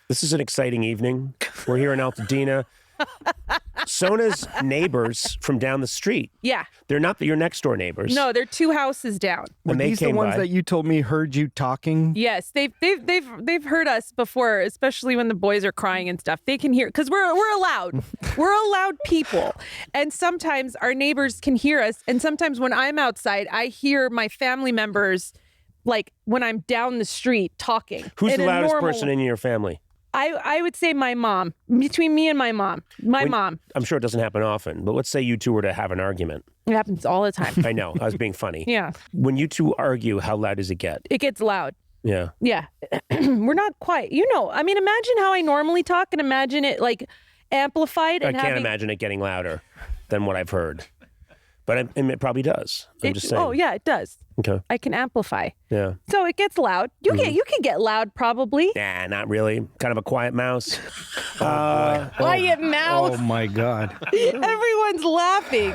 This is an exciting evening. We're here in Altadena. Sona's neighbors from down the street. Yeah. They're not your next door neighbors. No, they're 2 houses down. Were these the ones that you told me heard you talking? Yes, they've heard us before, especially when the boys are crying and stuff. They can hear because we're allowed. We're allowed people, and sometimes our neighbors can hear us. And sometimes when I'm outside, I hear my family members, like when I'm down the street talking. Who's the loudest person in your family? I would say my mom. Between me and my mom. Mom. I'm sure it doesn't happen often, but let's say you two were to have an argument. It happens all the time. I know. I was being funny. Yeah. When you two argue, how loud does it get? It gets loud. Yeah. Yeah. We're not quiet. I mean, imagine how I normally talk and imagine it like amplified. I can't imagine it getting louder than what I've heard. But it probably does. I'm just saying. Oh, yeah, it does. Okay. I can amplify. Yeah. So it gets loud. You can get loud probably. Nah, not really. Kind of a quiet mouse. Quiet mouse. Oh my God. Everyone's laughing.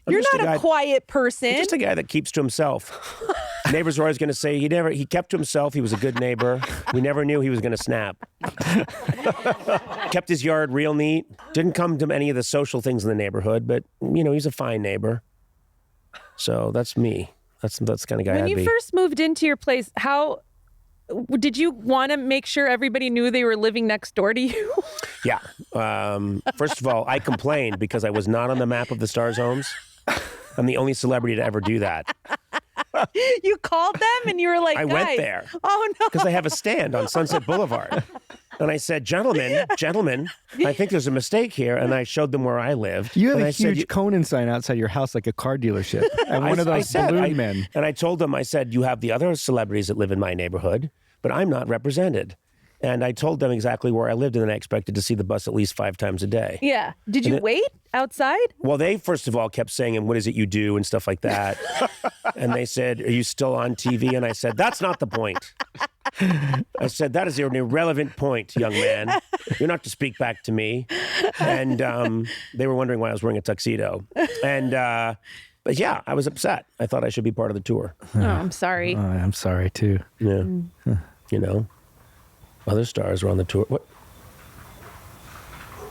You're not a quiet person. I'm just a guy that keeps to himself. Neighbors are always going to say he kept to himself. He was a good neighbor. We never knew he was going to snap. Kept his yard real neat. Didn't come to any of the social things in the neighborhood, but he's a fine neighbor. So that's me. That's the kind of guy I'd be. When you first moved into your place, how did you want to make sure everybody knew they were living next door to you? Yeah. First of all, I complained because I was not on the map of the Stars homes. I'm the only celebrity to ever do that. You called them and you were like, I went there. Oh, no. Because they have a stand on Sunset Boulevard. And I said, gentlemen, I think there's a mistake here. And I showed them where I lived. You have a huge Conan sign outside your house like a car dealership. And one of those balloon men. And I told them, I said, you have the other celebrities that live in my neighborhood, but I'm not represented. And I told them exactly where I lived, and then I expected to see the bus at least 5 times a day. Yeah. Did you wait outside? Well, they, first of all, kept saying, and what is it you do, and stuff like that. And they said, are you still on TV? And I said, that's not the point. I said, that is an irrelevant point, young man. You're not to speak back to me. And they were wondering why I was wearing a tuxedo. And but yeah, I was upset. I thought I should be part of the tour. Oh, I'm sorry. I'm sorry, too. Yeah. Other stars were on the tour.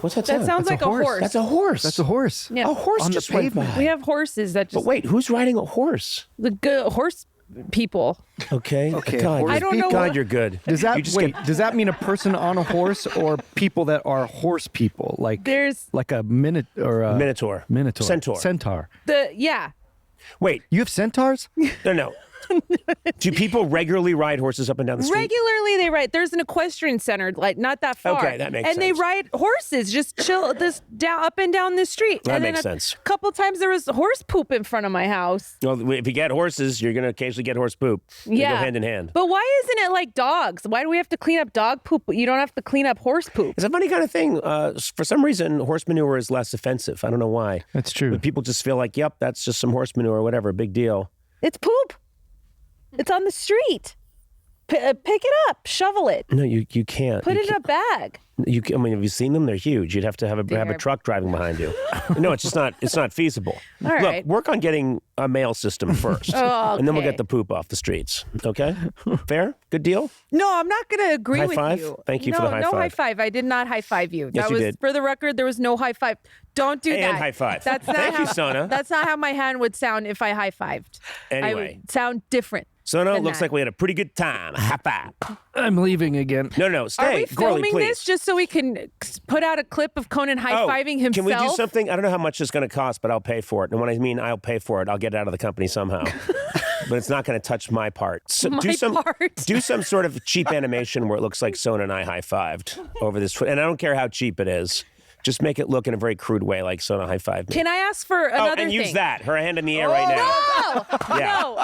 What's that sound? That sounds like a horse. That's a horse. That's a horse. Yeah. A horse on just the pavement. went by. We have horses that just... But wait, who's riding a horse? The good horse people. Okay. God, I don't know. God, you're good. Does that mean a person on a horse or people that are horse people? Like there's like a Minotaur. Centaur. Wait. You have centaurs? No. Do people regularly ride horses up and down the street? Regularly they ride. There's an equestrian center, like not that far. Okay, that makes sense. And they ride horses, just chill up and down the street. That and makes then sense. A couple times there was horse poop in front of my house. Well, if you get horses, you're going to occasionally get horse poop. They go hand in hand. But why isn't it like dogs? Why do we have to clean up dog poop, but you don't have to clean up horse poop? It's a funny kind of thing. For some reason, horse manure is less offensive. I don't know why. That's true. But people just feel like, yep, that's just some horse manure or whatever. Big deal. It's poop. It's on the street. Pick it up. Shovel it. No, you can't. Put it in a bag. Have you seen them? They're huge. You'd have to have a truck driving behind you. No, it's just not. It's not feasible. All right. Look, work on getting a mail system first, and then we'll get the poop off the streets. Okay, fair, good deal. No, I'm not going to agree with five? you. Thank you for the high no five. No high five. I did not high five you. Yes, you did. For the record, there was no high five. Don't do that. And high five. That's not Thank you, Sona. That's not how my hand would sound if I high fived. Anyway, I would sound different. Sona, looks like we had a pretty good time. High five. I'm leaving again. No, stay. Are we filming Gourley, please. this just so we can put out a clip of Conan high-fiving himself? Can we do something? I don't know how much it's going to cost, but I'll pay for it. And when I mean I'll pay for it, I'll get it out of the company somehow. But it's not going to touch my part. So do some sort of cheap animation where it looks like Sona and I high-fived over this. And I don't care how cheap it is. Just make it look in a very crude way, like Sona high-fived me. Can I ask for another thing? And use that. Her hand in the air right now. No.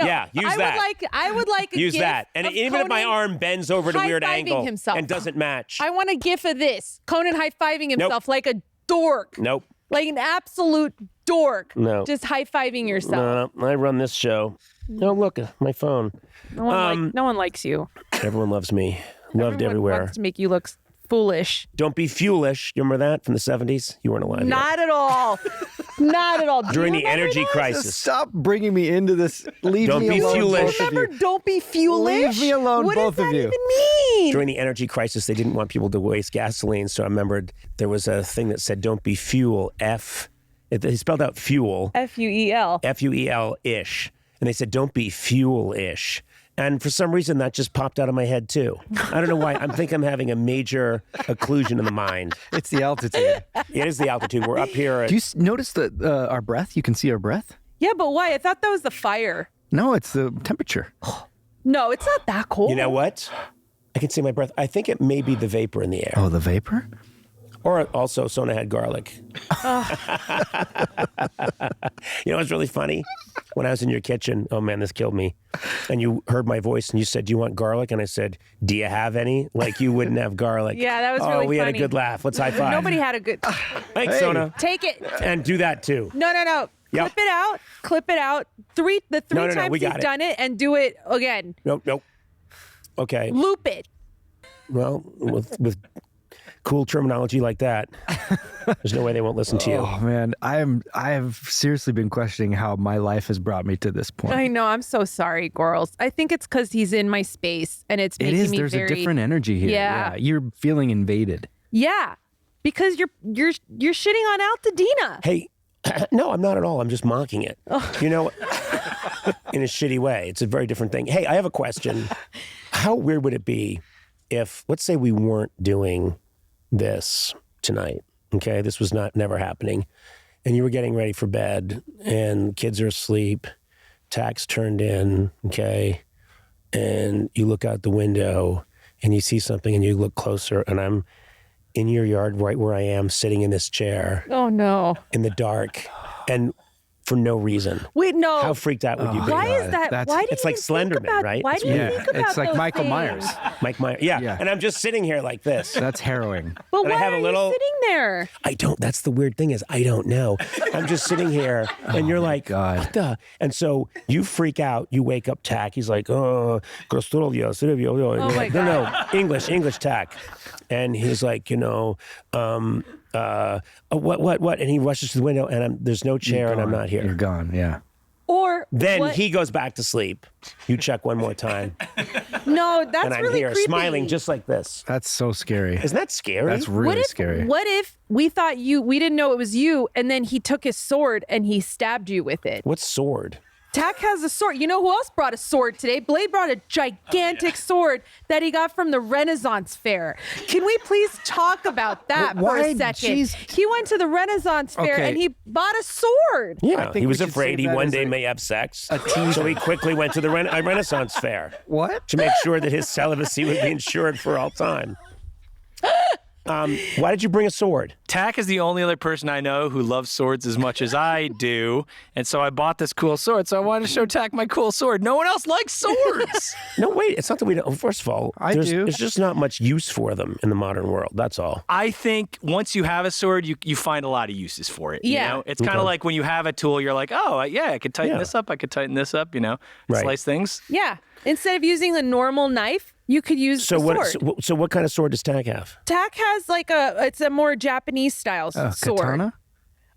Yeah, use that. I would like a use gif that. And even Conan if my arm bends over at a weird angle himself. and doesn't match. I want a gif of this. Conan high-fiving himself like a dork. Nope. Like an absolute dork. No. Just high-fiving yourself. No, I run this show. No, look, my phone. No one likes you. Everyone loves me. Loved everywhere. Wants to make you look foolish. Don't be fuelish. You remember that from the 70s? You weren't alive yet. Not at all. Not at all. Do During you the remember energy that? crisis. Stop bringing me into this. Leave Don't me be alone, foolish. both of you. Remember, don't be fuelish. Leave me alone, what both does of that you. even mean? During the energy crisis, they didn't want people to waste gasoline. So I remembered there was a thing that said, don't be fuel, he spelled out fuel. F-U-E-L. F-U-E-L-ish. And they said, don't be fuel-ish. And for some reason, that just popped out of my head, too. I don't know why. I think I'm having a major occlusion in the mind. It's the altitude. It is the altitude. We're up here. At, Do you notice our breath? You can see our breath? Yeah, but why? I thought that was the fire. No, it's the temperature. No, it's not that cold. you know what? I can see my breath. I think it may be the vapor in the air. Oh, the vapor? Or also, Sona had garlic. You know what's really funny? When I was in your kitchen, oh man, this killed me. And you heard my voice and you said, do you want garlic? And I said, do you have any? Like you wouldn't have garlic. Yeah, that was oh, really we had a funny. good laugh. Let's high five. Nobody had a good... Thanks, Hey. Sona. Take it. And do that too. No. Yep. Clip it out. Clip it out. The three No, times we he's got it. done it and do it again. Nope. Okay. Loop it. Well, with cool terminology like that, there's no way they won't listen to you. Oh man, I have seriously been questioning how my life has brought me to this point. I know. I'm so sorry, girls. I think it's because he's in my space and it's It making is. me There's very... a different energy here. Yeah. You're feeling invaded. Yeah, because you're shitting on Altadena. Hey, no, I'm not at all. I'm just mocking it. You know, in a shitty way. It's a very different thing. Hey, I have a question. How weird would it be if, let's say we weren't doing this tonight, okay? This was never happening. And you were getting ready for bed and kids are asleep, tack's turned in, okay? And you look out the window and you see something and you look closer and I'm in your yard right where I am sitting in this chair Oh no! in the dark and for no reason. Wait, no. How freaked out would you be? Why is that? That's- Why do it's you like even think Slenderman, about, right? Why It's do you weird. think about It's like those Michael things? Myers. Mike Myers. Yeah. Yeah. And I'm just sitting here like this. That's harrowing. But And I why have a are little- you sitting there? I don't. That's the weird thing is I don't know. I'm just sitting here and you're like, God. what the? And so you freak out. You wake up Tack. He's like, oh, my no, English Tack. And he's like, what? And he rushes to the window and there's no chair and I'm not You're here. gone. Yeah. Or Then what? he goes back to sleep. You check one more time. No, that's And I'm really here creepy. smiling just like this. That's so scary. Isn't that scary? That's really scary. What if we thought we didn't know it was you, and then he took his sword and he stabbed you with it? What's sword? Tack has a sword. You know who else brought a sword today? Bley brought a gigantic sword that he got from the Renaissance Fair. Can we please talk about that for a Why? second? Jeez. He went to the Renaissance Fair Okay. and he bought a sword. Yeah, think he was we should afraid save he that one as day a- may have sex. So he quickly went to the Renaissance Fair What? to make sure that his celibacy would be ensured for all time. Why did you bring a sword? Tack is the only other person I know who loves swords as much as I do. And so I bought this cool sword. So I wanted to show Tack my cool sword. No one else likes swords. No, wait, it's not that we don't. First of all, I there's, do. there's just not much use for them in the modern world. That's all. I think once you have a sword, you find a lot of uses for it. Yeah. You know? It's kind of like when you have a tool, you're like, oh, yeah, I could tighten Yeah. this up. I could tighten this up, Right. slice things. Yeah. Instead of using a normal knife, you could use So a what? sword. So what kind of sword does Tack have? Tack has it's a more Japanese style sword. Katana?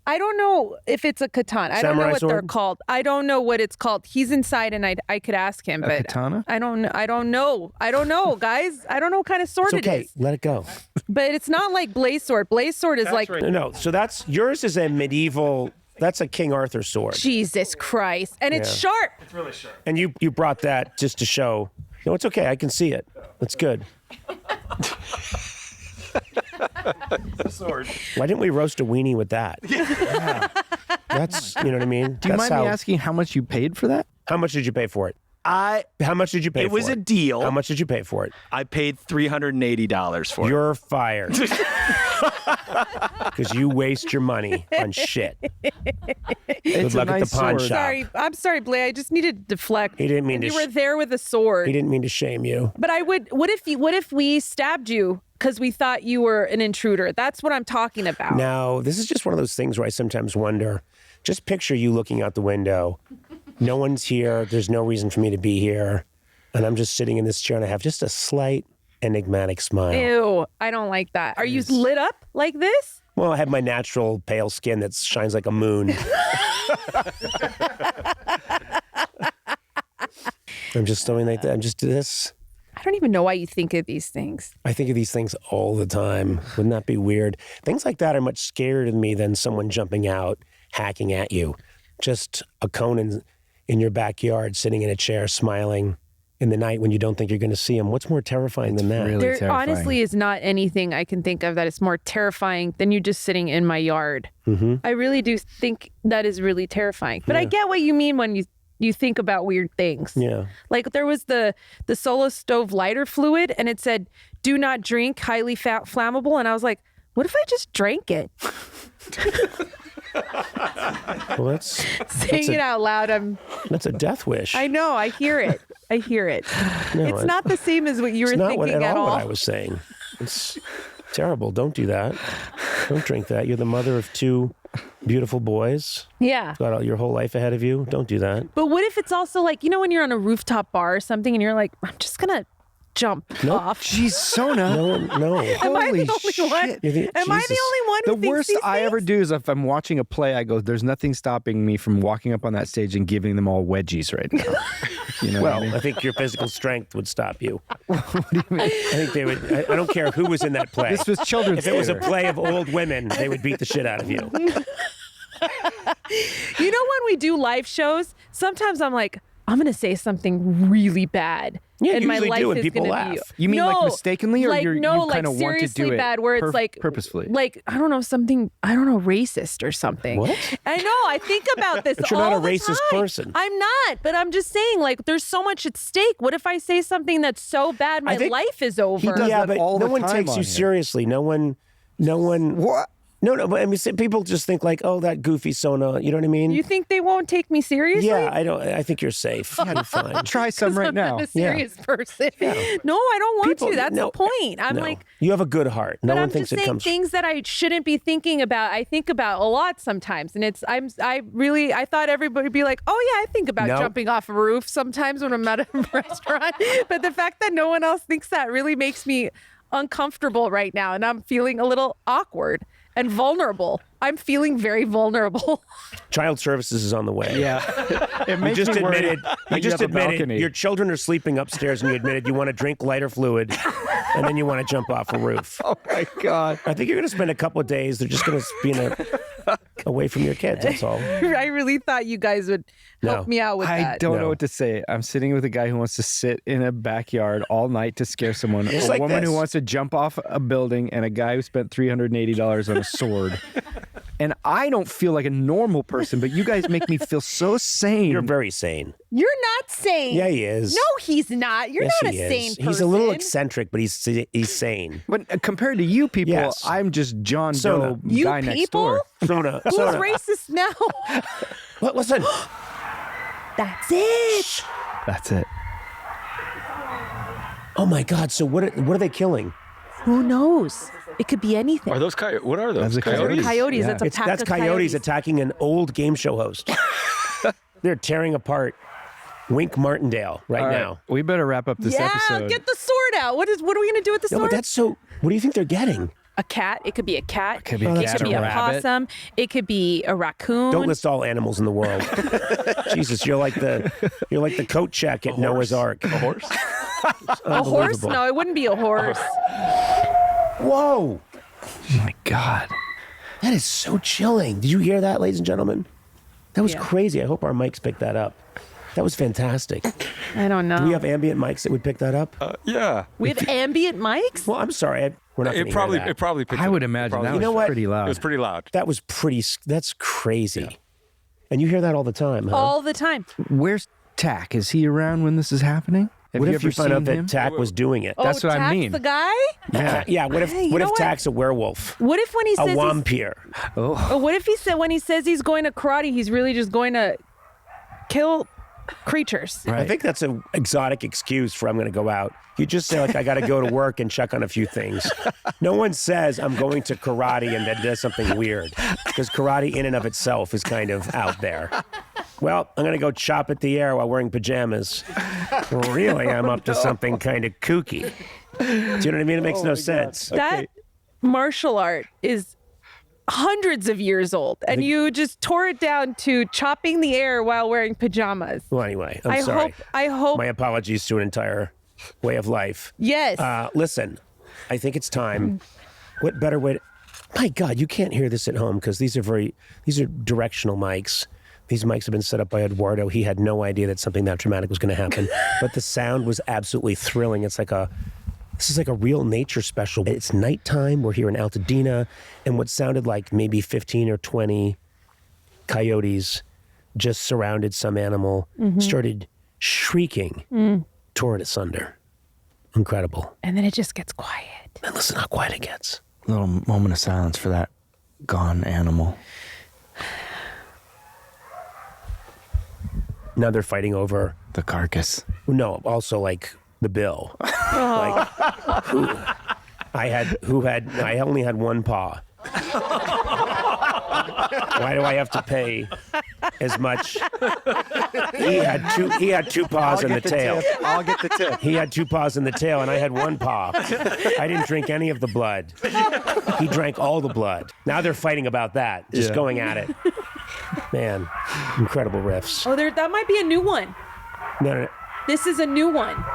I don't know if it's a katana. I don't know Samurai what they're sword? called. I don't know what it's called. He's inside and I could ask him, but katana? I don't know, guys. I don't know what kind of sword It's okay. it is. Let it go. But it's not like Bley's sword. Bley's sword is like No. So that's yours is a medieval. That's a King Arthur sword. Jesus Christ. And it's sharp. And you brought that just to show. No, it's okay. I can see it. It's good. Sword. Why didn't we roast a weenie with that? Yeah. That's, you know what I mean? Do you mind me asking how much you paid for that? How much did you pay for it? How much did you pay for it? It was a deal. How much did you pay for it? I paid $380 for it. You're fired. Because you waste your money on shit. It's luck a at the nice pawn sword. shop. I'm sorry, Bley. I just needed to deflect. He didn't mean You to were there with a sword. He didn't mean to shame you. But what if we stabbed you because we thought you were an intruder? That's what I'm talking about. Now, this is just one of those things where I sometimes wonder, just picture you looking out the window. No one's here. There's no reason for me to be here. And I'm just sitting in this chair and I have just a slight enigmatic smile. Ew, I don't like that. Are you lit up like this? Well, I have my natural pale skin that shines like a moon. I'm just something like that. I'm just this. I don't even know why you think of these things. I think of these things all the time. Wouldn't that be weird? Things like that are much scarier to me than someone jumping out, hacking at you. Just a Conan in your backyard, sitting in a chair, smiling in the night when you don't think you're going to see him. What's more terrifying than that? Really There terrifying. honestly is not anything I can think of that is more terrifying than you just sitting in my yard. Mm-hmm. I really do think that is really terrifying. But I get what you mean when you think about weird things. Yeah. Like there was the Solo stove lighter fluid and it said, do not drink, highly flammable. And I was like, what if I just drank it? Well, that's Saying it out loud, that's a death wish. I know, I hear it. I hear it. No, It's not the same as what you were It's not thinking at at all all. what I was saying. It's terrible. Don't do that. Don't drink that. You're the mother of 2 beautiful boys. Yeah. Got your whole life ahead of you. Don't do that. But what if it's also like, you know, when you're on a rooftop bar or something and you're like, I'm just going to jump off. Jeez, Sona. No one, no. Am I Holy the only shit. one? Am I the only one who The thinks worst these I ever things? do is if I'm watching a play, I go, there's nothing stopping me from walking up on that stage and giving them all wedgies right now. You know what I Well, mean? I think your physical strength would stop you. What do you mean? I think they would. I don't care who was in that play. This was children's If it was a theater. play of old women, they would beat the shit out of you. You know, when we do live shows, sometimes I'm like, I'm going to say something really bad. Yeah, and you my usually life do, and is people going to be. laugh. You mean like No, mistakenly, or like, you no, kind of like want to seriously do it bad, where it's like purposefully? like I don't know, something, I don't know, racist or something. What? I know. I think about this But you're all not a the racist time. person. I'm not, but I'm just saying, like, there's so much at stake. What if I say something that's so bad, my think life is over? does Yeah, that but all no the one time takes on you here. seriously. No one. What? No, but I mean, people just think like, oh, that goofy Sona. You know what I mean? You think they won't take me seriously? Yeah, I don't. I think you're safe. You're fine. Try some right I'm now. not a serious person. Yeah. No, I don't want People- to. That's no, the point. I'm No. like, you have a good heart. No but one I'm thinks just it saying comes. things that I shouldn't be thinking about. I think about a lot sometimes, and I thought everybody would be like, oh yeah, I think about No. jumping off a roof sometimes when I'm at a restaurant. But the fact that no one else thinks that really makes me uncomfortable right now, and I'm feeling a little awkward and vulnerable. I'm feeling very vulnerable. Child services is on the way. Yeah. It You makes just me worry admitted. that You just have a admitted balcony. your children are sleeping upstairs, and you admitted you want to drink lighter fluid, and then you want to jump off a roof. Oh my God. I think you're going to spend a couple of days. They're just going to be away from your kids. That's all. I really thought you guys would help No. me out with I that. don't No. know what to say. I'm sitting with a guy who wants to sit in a backyard all night to scare someone, Just a like woman this. who wants to jump off a building, and a guy who spent $380 on a sword. And I don't feel like a normal person, but you guys make me feel so sane. You're very sane. You're not sane. Yeah, he is. No, he's not. You're Yes, not a he is. sane person. He's a little eccentric, but he's sane. But compared to you people, Yes. I'm just John Sona. Doe You guy next people? door. Sona. Who's Sona. racist now? What? Listen. That's it. That's it. Oh my God. So what are they killing? Who knows? It could be anything. Are those coyotes? What are those? Those are Coyotes? Coyotes. Yeah. That's a pack That's of coyotes attacking an old game show host. They're tearing apart Wink Martindale right All right, now. we better wrap up this Yeah, episode. get the sword out. What are we gonna do with the No, sword? but that's so. What do you think they're getting? A cat. It could be a cat. It could be a it cat, could be a a rabbit. possum. It could be a raccoon. Don't list all animals in the world. Jesus, you're like the coat check at Noah's Ark. A horse? A horse? No, it wouldn't be a horse. Whoa, Oh my God. that is so chilling. Did you hear that, ladies and gentlemen? That was Yeah. crazy. I hope our mics picked that up. That was fantastic. I don't know. Do we have ambient mics that would pick that up? Yeah. We have ambient mics? Well, I'm sorry. We're not. It gonna hear that. probably picked I it would up. imagine Probably- that You was know what? pretty loud. It was pretty loud. That was pretty. That's crazy. Yeah. And you hear that all the time, huh? All the time. Where's Tack? Is he around when this is happening? Have What you if you ever find seen out that him? Tack was doing it? That's what I Tack's mean. the guy? Yeah. What if Hey, you what know if what? Tack's a werewolf? What if when he A says vampire? Oh, or what if he said when he says he's going to karate, he's really just going to kill creatures? right. I think that's an exotic excuse for I'm going to go out. You just say like I got to go to work and check on a few things. No one says I'm going to karate and then does something weird, because karate in and of itself is kind of out there. Well, I'm going to go chop at the air while wearing pajamas. Really, I'm up to something kind of kooky. Do you know what I mean? It makes no sense. That martial art is hundreds of years old, and you just tore it down to chopping the air while wearing pajamas. Well, anyway, I'm sorry. I hope. My apologies to an entire way of life. Yes. Listen, I think it's time. What better way to... My God, you can't hear this at home because these are directional mics. These mics have been set up by Eduardo. He had no idea that something that dramatic was going to happen. But the sound was absolutely thrilling. This is like a real nature special. It's nighttime. We're here in Altadena. And what sounded like maybe 15 or 20 coyotes just surrounded some animal, started shrieking, tore it asunder. Incredible. And then it just gets quiet. And listen how quiet it gets. A little moment of silence for that gone animal. Now they're fighting over... The carcass. No, also like the bill. Like, I only had one paw. Why do I have to pay as much? He had two paws in the tail. I'll get the tip. He had two paws in the tail, and I had one paw. I didn't drink any of the blood. He drank all the blood. Now they're fighting about that, just going at it. Man, incredible riffs. Oh, that might be a new one. No. This is a new one.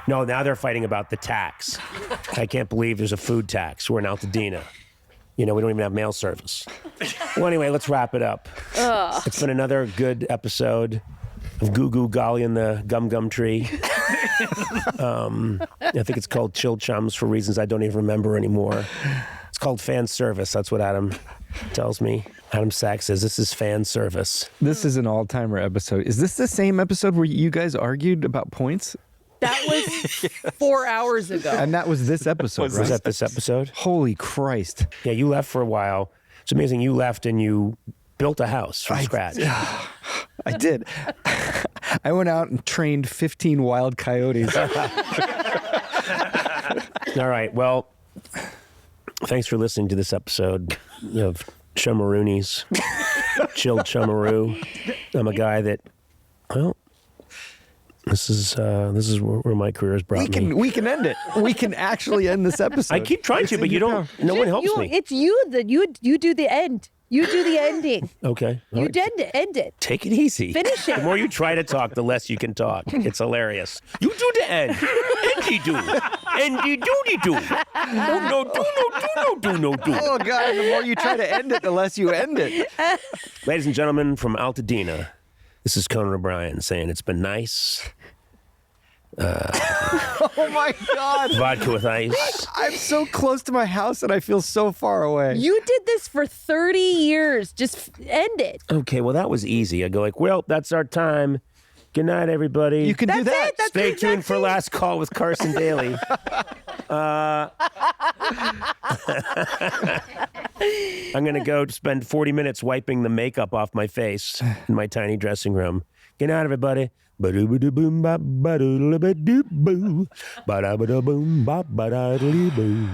No, now they're fighting about the tax. I can't believe there's a food tax. We're in Altadena. You know, we don't even have mail service. Well, anyway, let's wrap it up. Ugh. It's been another good episode of Goo Goo Golly and the Gum Gum Tree. I think it's called Chill Chums for reasons I don't even remember anymore. It's called fan service. That's what Adam tells me. Adam Sachs says this is fan service. This is an all-timer episode. Is this the same episode where you guys argued about points? That was 4 hours ago. And that was this episode, right? Was that this episode? Holy Christ. Yeah, you left for a while. It's amazing. You left and you built a house from scratch. I did. I went out and trained 15 wild coyotes. All right. Well, thanks for listening to this episode of Chummaroonies. Chill Chummaroo. I'm a guy that, well, this is where my career has brought me. We can end it. We can actually end this episode. I keep trying to, but you don't. No one helps me. It's you that you do the end. You do the ending. Okay. All You right. end it. Take it easy. Finish it. The more you try to talk, the less you can talk. It's hilarious. You do the end. Endy do. Endy doody do. No, do. Oh, God, the more you try to end it, the less you end it. Ladies and gentlemen from Altadena, this is Conan O'Brien saying it's been nice. Oh, my God. Vodka with ice. I'm so close to my house and I feel so far away. You did this for 30 years. Just end it. Okay, well, that was easy. I go like, well, that's our time. Good night, everybody. You can do that. Stay tuned for Last Call with Carson Daly. I'm going to go spend 40 minutes wiping the makeup off my face in my tiny dressing room. Good night, everybody. Ba-do-ba-do-boom, ba-ba-do-ba-do-boo. Ba-da-ba-da-boom, ba-ba-da-do-boo.